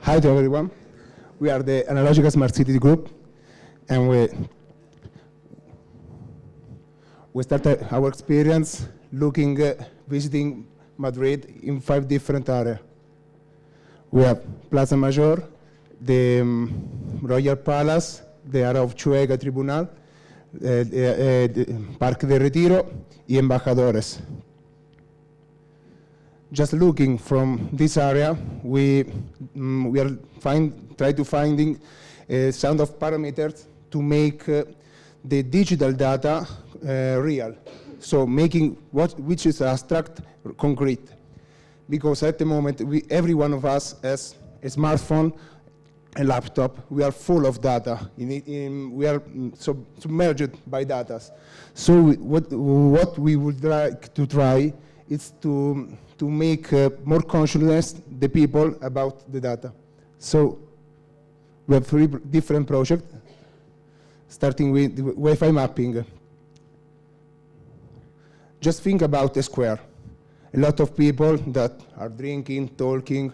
Hi to everyone. We are the Analogical Smart City Group, and we started our experience visiting Madrid in 5 different areas. We have Plaza Mayor, the Royal Palace, the area of Chuega Tribunal, Parque de Retiro, y Embajadores. Just looking from this area, we are try to finding a sound of parameters to make the digital data real. So making which is abstract concrete. Because at the moment, every one of us has a smartphone, a laptop. We are full of data. We are submerged by data. So what we would like to try is to make more consciousness the people about the data. So we have 3 different projects, starting with the Wi-Fi mapping. Just think about a square. A lot of people that are drinking, talking,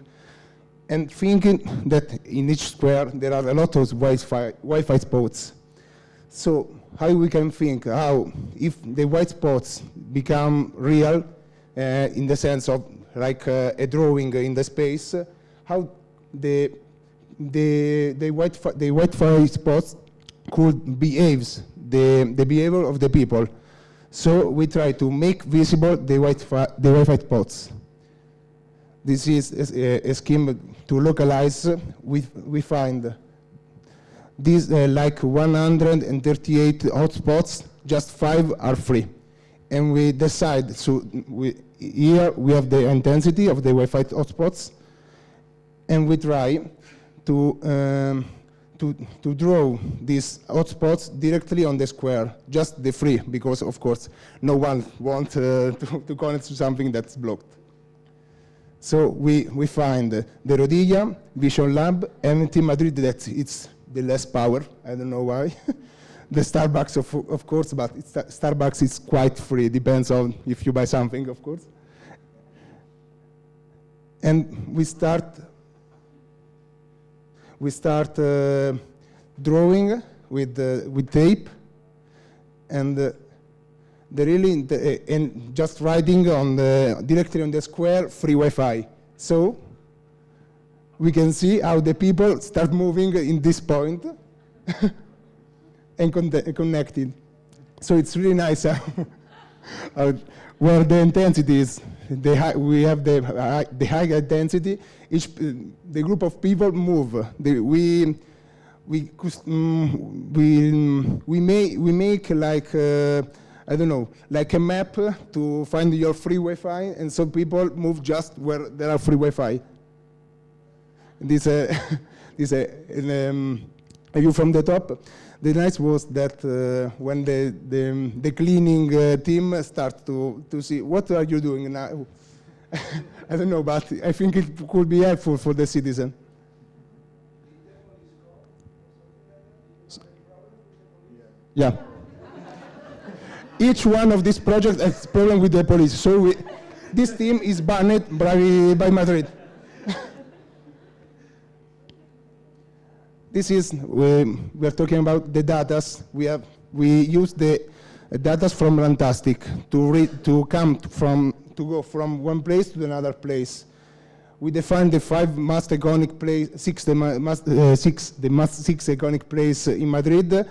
and thinking that in each square there are a lot of Wi-Fi spots. So how we can think how, if the white spots become real, in the sense of like a drawing in the space, how the Wi-Fi spots could behave, the behavior of the people. So we try to make visible the Wi-Fi spots. This is a scheme to localize. We find these like 138 hotspots, just 5 are free. And we decide, so here we have the intensity of the Wi-Fi hotspots, and we try to draw these hotspots directly on the square, just the free, because of course no one wants to connect to something that's blocked. So we find the Rodilla, Vision Lab, MT Madrid, that it's the less power, I don't know why. The Starbucks, of course, but Starbucks is quite free, depends on if you buy something, of course. And we start drawing with tape, and and just writing on directly on the square, free Wi-Fi. So we can see how the people start moving in this point and connected. So it's really nice where the intensity is. We have the high intensity. The group of people move. We make like I don't know, like a map to find your free Wi-Fi, and so people move just where there are free Wi-Fi. This a view from the top. The nice was that when the cleaning team start to see, what are you doing now? I don't know, but I think it could be helpful for the citizen. Yeah. Each one of these projects has a problem with the police. So this team is banned by Madrid. This is, we are talking about the data. We use the data from Rantastic to go from one place to another place. We define the 5 most iconic places, 6 iconic places in Madrid,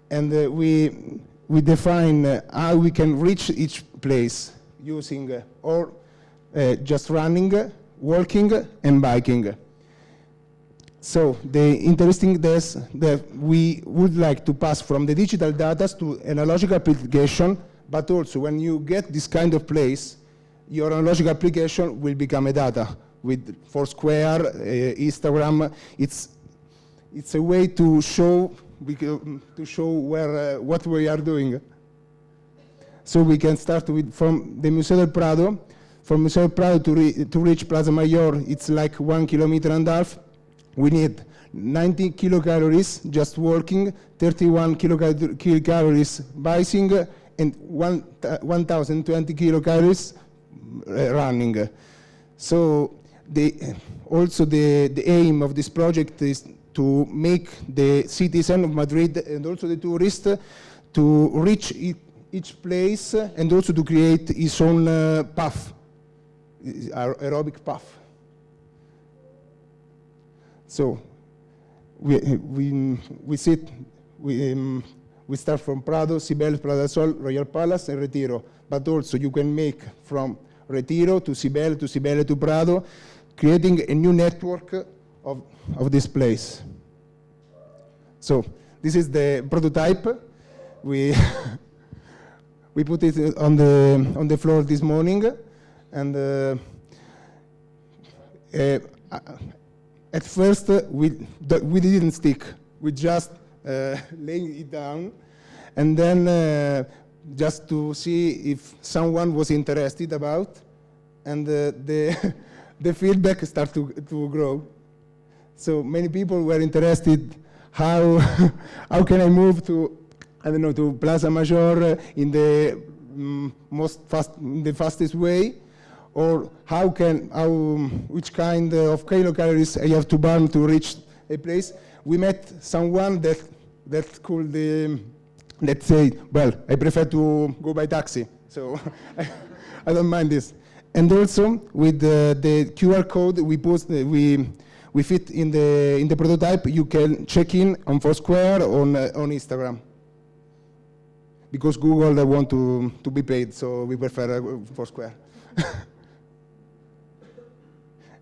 and we define how we can reach each place using or just running, walking, and biking. So the interesting is that we would like to pass from the digital data to analogical application, but also when you get this kind of place, your analogical application will become a data with Foursquare, Instagram. It's a way to show where what we are doing. So we can start from the Museo del Prado. From Museo del Prado to reach Plaza Mayor, it's like 1.5 kilometers. We need 90 kilocalories just walking, 31 kilocalories biking, and 1,020 kilocalories running. So also the aim of this project is to make the citizen of Madrid and also the tourist to reach each place and also to create his own path, aerobic path. So we start from Prado, Cibeles, Plaza Sol, Royal Palace, and Retiro. But also you can make from Retiro to Cibeles to Prado, creating a new network of this place. So this is the prototype. We we put it on the floor this morning, and at first we didn't stick. We just laying it down, and then just to see if someone was interested about, and the feedback started to grow. So many people were interested. How can I move to, I don't know, to Plaza Major in the fastest way, or which kind of kilocalories I have to burn to reach a place? We met someone that could let's say, well, I prefer to go by taxi, so I don't mind this. And also with the QR code we fit in the prototype, you can check in on Foursquare on Instagram. Because Google they want to be paid, so we prefer Foursquare.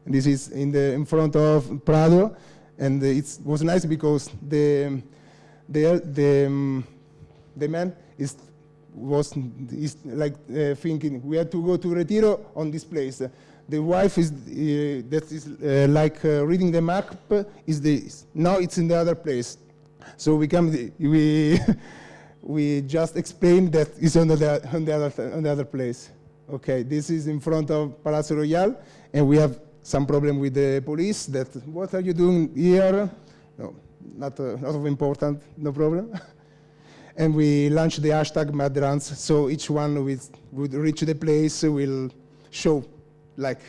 This is in front of Prado, and it was nice because the man is like thinking we have to go to Retiro on this place. The wife is like reading the map. Now it's in the other place. So we just explained that it's on the other place. Okay, this is in front of Palazzo Royal, and we have some problem with the police. That what are you doing here? No, not of important. No problem. And we launched the hashtag MadRuns, so each one would reach the place will show like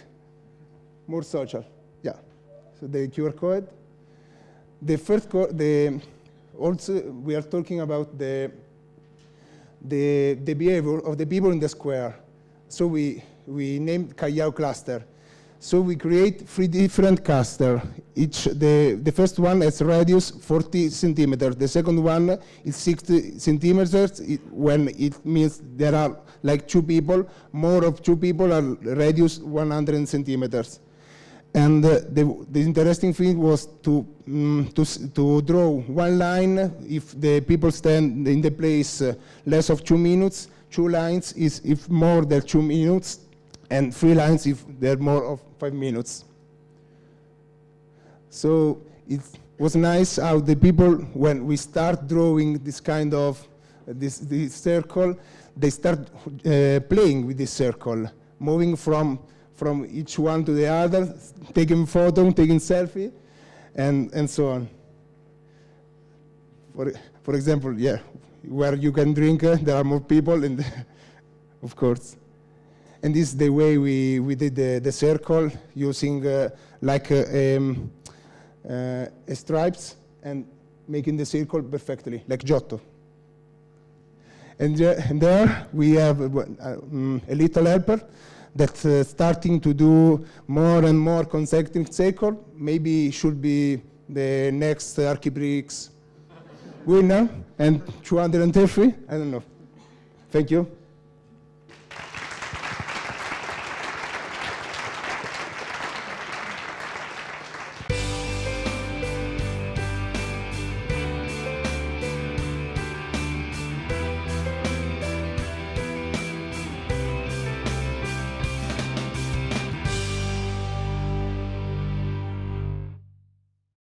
more social. Yeah. So the QR code. The first code. Also we are talking about the behavior of the people in the square. So we named Callao cluster. So we create 3 different clusters. The first one has radius 40 centimeters. The second one is 60 centimeters when it means there are like 2 people. More of 2 people are radius 100 centimeters. And the interesting thing was to draw one line if the people stand in the place less of 2 minutes, 2 lines is if more than 2 minutes, and 3 lines if they're more of 5 minutes. So it was nice how the people, when we start drawing this kind of this circle, they start playing with this circle, moving from each one to the other, taking photo, taking selfie, and so on. For example, yeah, where you can drink, there are more people, and of course. And this is the way we did the circle, using like stripes and making the circle perfectly, like Giotto. And there we have a little helper that's starting to do more and more consecutive circle. Maybe should be the next Archiprix winner, and 230, I don't know. Thank you.